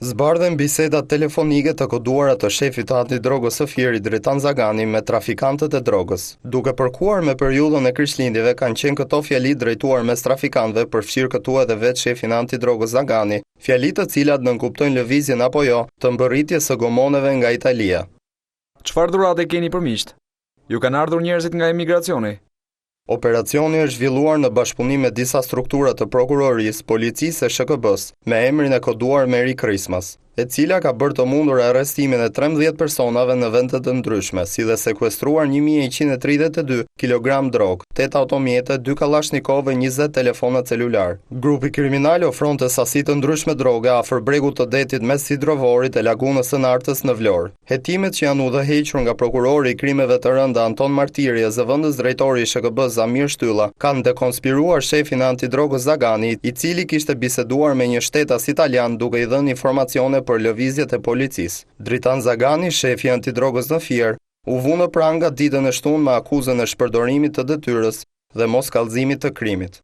Zbardhen bisedat telefonike të koduara të shefit të antidrogës së Fierit Dritan Zagani me trafikantët e drogës. Duke përkuar me periudhën e Krishtlindjeve, kanë qenë këto fjali drejtuar mes trafikantëve, përfshirë këtu edhe vetë shefin e antidrogës Zagani, fjali të cilat nënkuptojnë lëvizjen apo jo të mbërritjes së gomoneve nga Italia. Çfarë dhurate keni për miqt? Ju kanë ardhur njerëzit nga emigracioni? Operacioni është zhvilluar në bashkëpunim me disa struktura të prokurorisë, policisë e SHKB-s, me emrin e koduar Merry Christmas, e cila ka bërë të mundur arrestimin e 13 personave në vende të ndryshme, si dhe sekuestruar 1132 kg drog, 8 automjete, 2 kalashnikov e 20 telefona celular. Grupi kriminal ofronte sasi të ndryshme droge afër bregut të detit mes Sidrovorit e lagunës së Nartës në Vlorë. Hetimet që janë udhëhequr nga prokurori i krimeve të rënda Anton Martiri e zëvendës drejtori i SHKB Zamir Shtylla kanë dekonspiruar shefin e antidrogës Zagani, i cili kishte biseduar me një shtetas italian duke i dhënë informacione për lëvizjet e policisë. Dritan Zagani, shefi i antidrogës në Fier, u vu në pranga ditën e shtunë me akuzën e shpërdorimit të detyrës dhe mos kallëzimit të krimit.